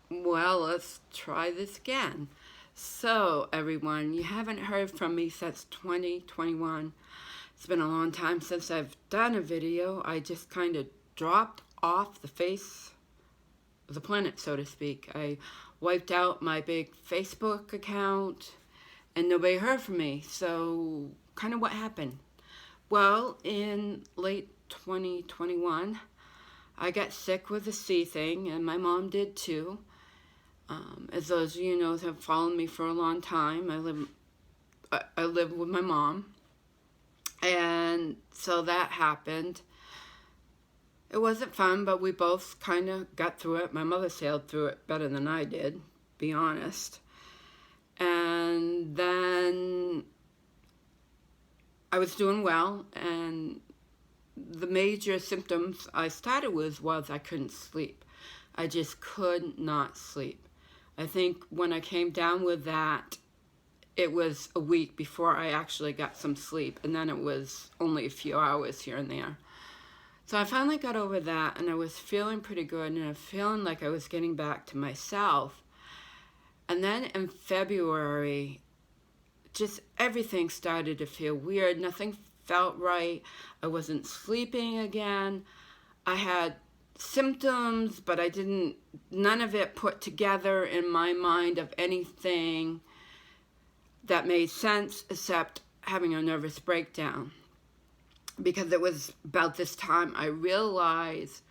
Well, let's try this again. So, everyone, you haven't heard from me since 2021. It's been a long time since I've done a video. I just kind of dropped off the face of the planet, so to speak. I wiped out my big Facebook account and nobody heard from me. So, kind of what happened? Well, in late 2021, I got sick with the C thing, and my mom did too. As those of you know that have followed me for a long time, I live with my mom, and so that happened. It wasn't fun, but we both kind of got through it. My mother sailed through it better than I did, be honest. And then I was doing well, and the major symptoms I started with was I couldn't sleep. I just could not sleep. I think when I came down with that, it was a week before I actually got some sleep, and then it was only a few hours here and there. So I finally got over that, and I was feeling pretty good, and I was feeling like I was getting back to myself. And then in February, just everything started to feel weird. Nothing felt right. I wasn't sleeping again. I had symptoms, but none of it put together in my mind of anything that made sense except having a nervous breakdown. Because it was about this time I realized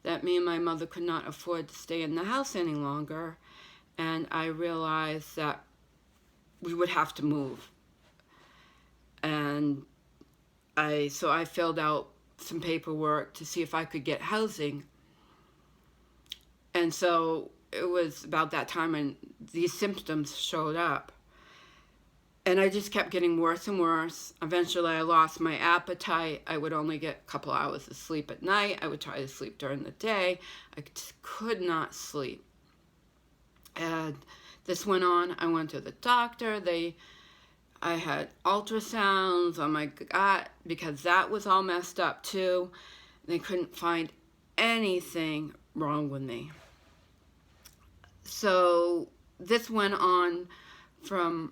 that me and my mother could not afford to stay in the house any longer, and I realized that we would have to move. And so I filled out some paperwork to see if I could get housing. And so it was about that time and these symptoms showed up. And I just kept getting worse and worse. Eventually I lost my appetite. I would only get a couple hours of sleep at night. I would try to sleep during the day. I just could not sleep. And this went on. I went to the doctor. I had ultrasounds on my gut because that was all messed up too. They couldn't find anything wrong with me. So this went on from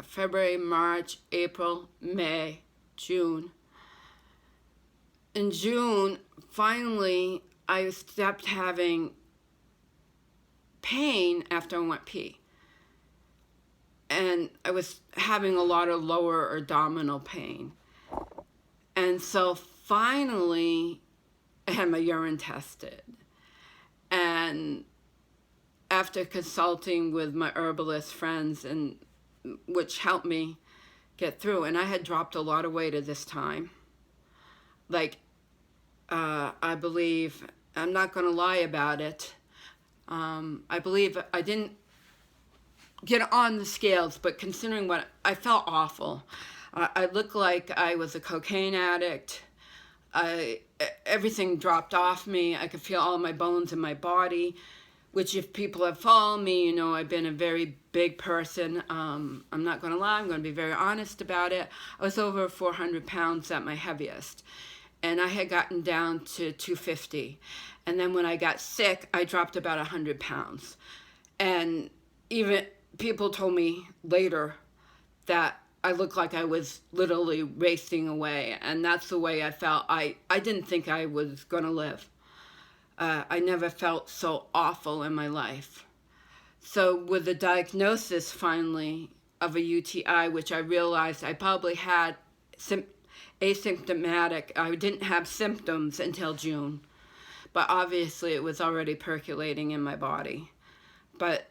February, March, April, May, June. In June, finally, I stopped having pain after I went pee. And I was having a lot of lower abdominal pain. And so finally, I had my urine tested. And after consulting with my herbalist friends, which helped me get through, and I had dropped a lot of weight at this time. I believe, I'm not going to lie about it, I believe I didn't get on the scales, but considering what I felt awful. I looked like I was a cocaine addict. Everything dropped off me. I could feel all my bones in my body, which if people have followed me, you know I've been a very big person. I'm not going to lie. I'm going to be very honest about it. I was over 400 pounds at my heaviest, and I had gotten down to 250. And then when I got sick, I dropped about 100 pounds. And even people told me later that I looked like I was literally racing away, and that's the way I felt. I didn't think I was going to live. I never felt so awful in my life. So with the diagnosis finally of a UTI, which I realized I probably had asymptomatic, I didn't have symptoms until June, but obviously it was already percolating in my body. But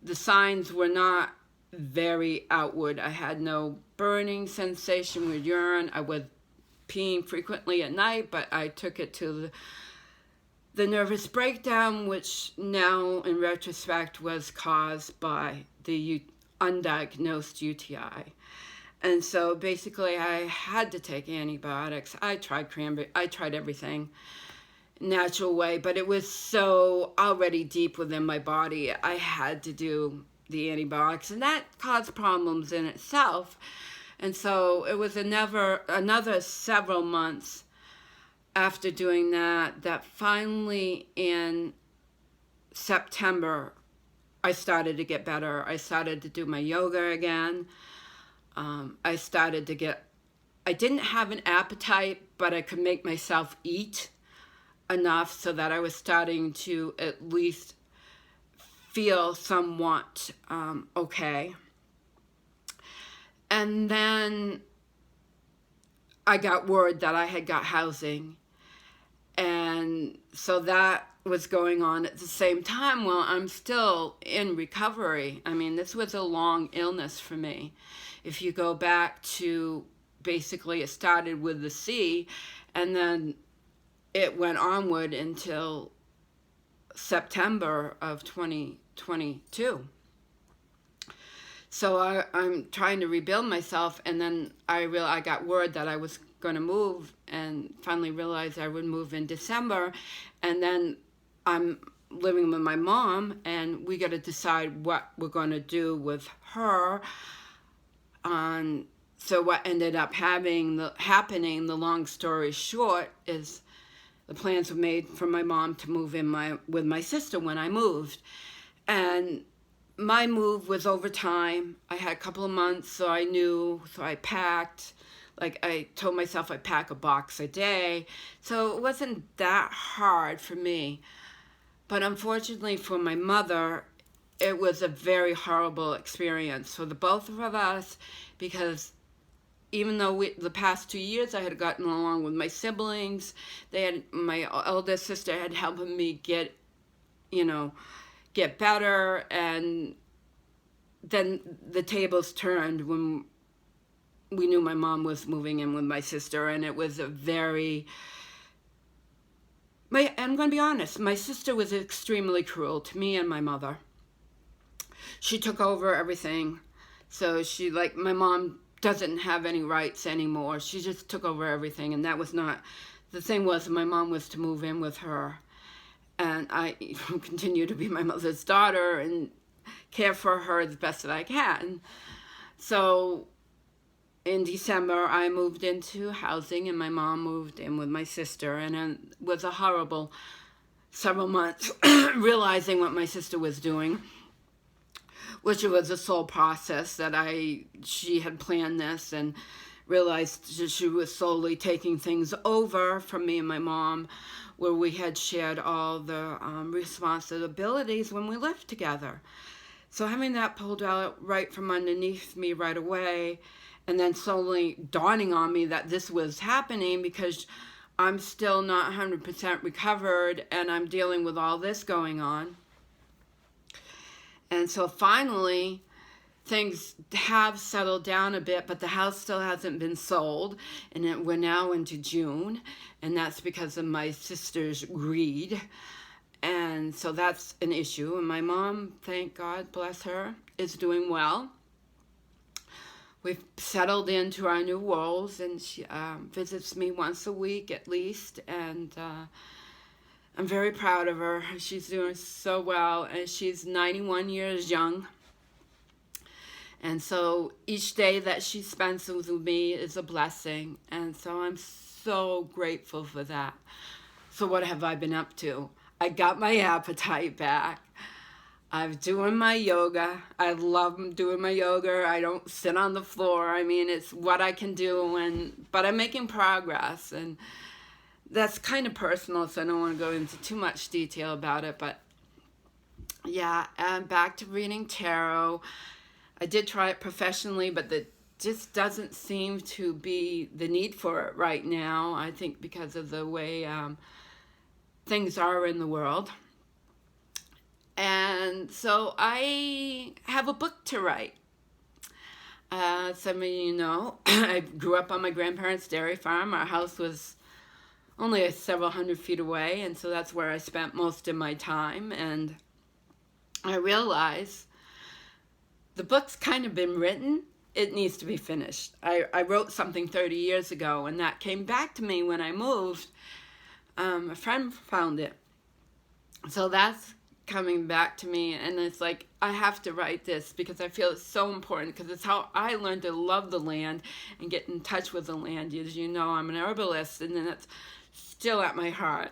the signs were not very outward. I had no burning sensation with urine. I was peeing frequently at night, but I took it to the nervous breakdown, which now in retrospect was caused by the undiagnosed UTI. And so basically I had to take antibiotics. I tried cranberry, I tried everything natural way, but it was so already deep within my body. I had to do the antibiotics, and that caused problems in itself. And so it was another several months after doing that finally in September, I started to get better. I started to do my yoga again. I didn't have an appetite, but I could make myself eat enough so that I was starting to at least feel somewhat okay. And then I got word that I had got housing. And so that was going on at the same time. Well, I'm still in recovery. I mean, this was a long illness for me. If you go back to, basically it started with the C, and then it went onward until September of 2022. So I'm trying to rebuild myself, and then I got word that I was going to move, and finally realized I would move in December. And then I'm living with my mom, and we got to decide what we're going to do with her. So what ended up happening, the long story short, is the plans were made for my mom to move in with my sister when I moved. And my move was over time. I had a couple of months, so I packed. Like, I told myself I'd pack a box a day. So it wasn't that hard for me. But unfortunately for my mother, it was a very horrible experience for the both of us, because even though the past 2 years I had gotten along with my siblings, my eldest sister had helped me get better, and then the tables turned when we knew my mom was moving in with my sister, and it was I'm going to be honest, my sister was extremely cruel to me and my mother. She took over everything. So my mom doesn't have any rights anymore. She just took over everything, and that was not, the thing was my mom was to move in with her. And I continue to be my mother's daughter and care for her the best that I can. So in December, I moved into housing, and my mom moved in with my sister, and it was a horrible several months realizing what my sister was doing, which was a soul process that she had planned this and realized she was slowly taking things over from me and my mom, where we had shared all the responsibilities when we lived together. So having that pulled out right from underneath me right away, and then slowly dawning on me that this was happening because I'm still not 100% recovered, and I'm dealing with all this going on. And so finally, things have settled down a bit, but the house still hasn't been sold, and we're now into June, and that's because of my sister's greed. And so that's an issue. And my mom, thank God, bless her, is doing well. We've settled into our new roles, and she visits me once a week at least, and I'm very proud of her. She's doing so well, and she's 91 years young. And so each day that she spends with me is a blessing, and so I'm so grateful for that. So what have I been up to? I got my appetite back. I'm doing my yoga. I love doing my yoga. I don't sit on the floor. I mean, it's what I can do, but I'm making progress, and that's kind of personal, so I don't want to go into too much detail about it. But yeah, I'm back to reading tarot. I did try it professionally, but there just doesn't seem to be the need for it right now. I think because of the way things are in the world. And so I have a book to write. Some of you know, I grew up on my grandparents' dairy farm. Our house was only several hundred feet away, and so that's where I spent most of my time. And I realized the book's kind of been written. It needs to be finished. I wrote something 30 years ago, and that came back to me when I moved. A friend found it. So that's coming back to me, and it's like, I have to write this because I feel it's so important, because it's how I learned to love the land and get in touch with the land. As you know, I'm an herbalist, and then it's still at my heart.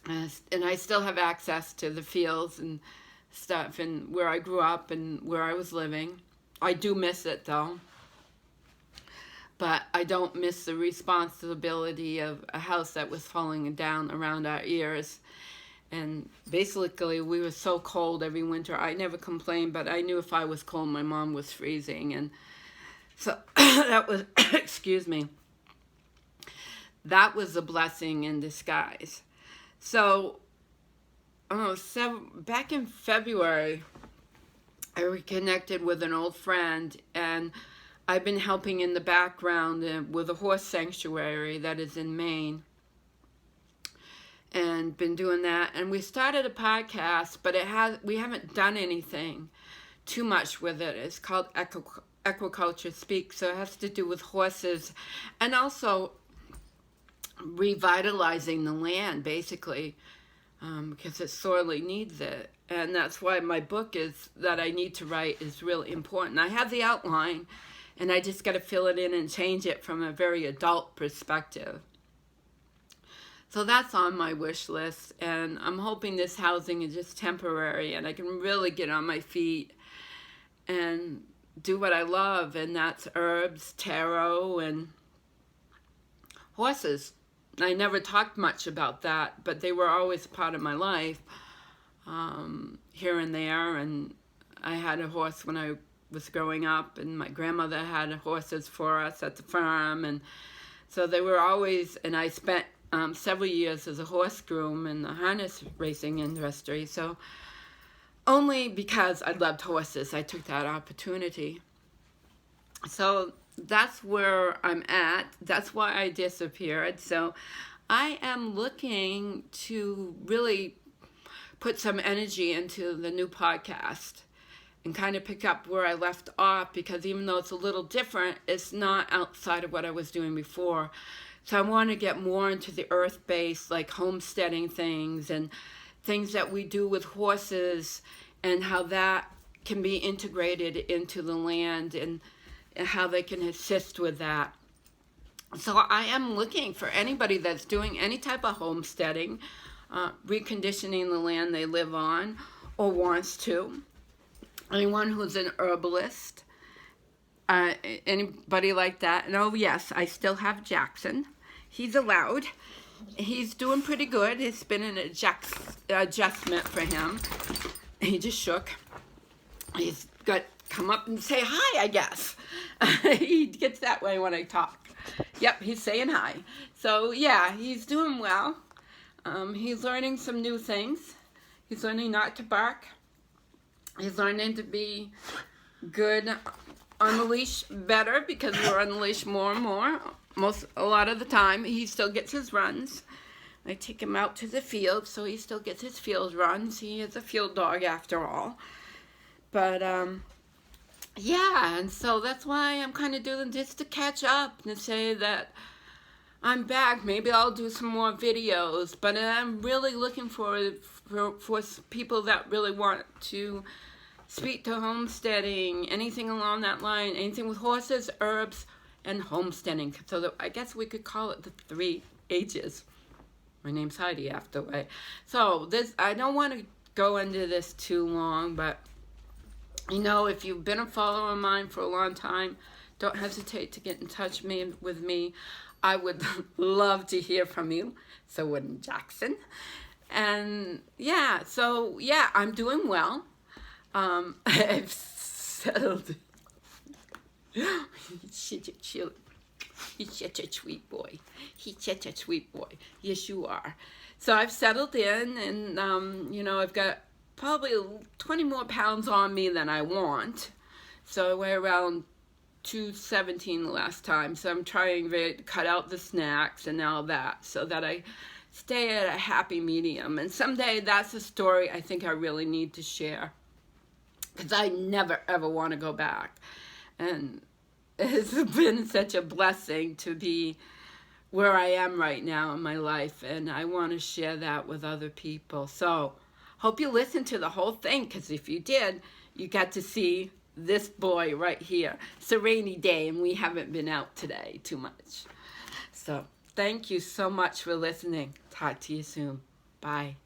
And I still have access to the fields and stuff and where I grew up and where I was living. I do miss it though, but I don't miss the responsibility of a house that was falling down around our ears. And basically we were so cold every winter. I never complained, but I knew if I was cold, my mom was freezing. And so that was, excuse me, that was a blessing in disguise. So, back in February, I reconnected with an old friend, and I've been helping in the background with a horse sanctuary that is in Maine, and been doing that. And we started a podcast, but we haven't done anything too much with it. It's called Equiculture Speaks, so it has to do with horses, and also revitalizing the land, basically, because it sorely needs it. And that's why my book that I need to write is really important. I have the outline, and I just got to fill it in and change it from a very adult perspective. So that's on my wish list, and I'm hoping this housing is just temporary and I can really get on my feet and do what I love, and that's herbs, tarot, and horses. I never talked much about that, but they were always part of my life, here and there. And I had a horse when I was growing up, and my grandmother had horses for us at the farm, and so they were always, and I spent several years as a horse groom in the harness racing industry, so only because I loved horses, I took that opportunity. So that's where I'm at. That's why I disappeared. So I am looking to really put some energy into the new podcast and kind of pick up where I left off, because even though it's a little different, it's not outside of what I was doing before. So I want to get more into the earth-based, like homesteading things and things that we do with horses, and how that can be integrated into the land, and how they can assist with that. So I am looking for anybody that's doing any type of homesteading, reconditioning the land they live on or wants to. Anyone who's an herbalist, anybody like that. And oh yes, I still have Jackson. He's allowed. He's doing pretty good. It's been an adjustment for him. He just shook. He's got come up and say hi, I guess. He gets that way when I talk. Yep, he's saying hi. So yeah, he's doing well. He's learning some new things. He's learning not to bark. He's learning to be good on the leash better, because we're on the leash more and more. A lot of the time, he still gets his runs. I take him out to the field, so he still gets his field runs. He is a field dog after all. But yeah, and so that's why I'm kind of doing this, to catch up and say that I'm back. Maybe I'll do some more videos, but I'm really looking for people that really want to speak to homesteading, anything along that line, anything with horses, herbs, and homesteading. So I guess we could call it the 3 H's. My name's Heidi, after way. So I don't want to go into this too long, but you know, if you've been a follower of mine for a long time, don't hesitate to get in touch with me. I would love to hear from you. So wouldn't Jackson. And yeah, so yeah, I'm doing well. I've settled. He's such a sweet boy. He's such a sweet boy. Yes, you are. So I've settled in, and you know, I've got probably 20 more pounds on me than I want. So I weigh around 217 the last time. So I'm trying to cut out the snacks and all that, so that I stay at a happy medium. And someday that's a story I think I really need to share, because I never ever want to go back. And it's been such a blessing to be where I am right now in my life, and I want to share that with other people. So hope you listened to the whole thing, because if you did, you got to see this boy right here. It's a rainy day, and we haven't been out today too much. So thank you so much for listening. Talk to you soon. Bye.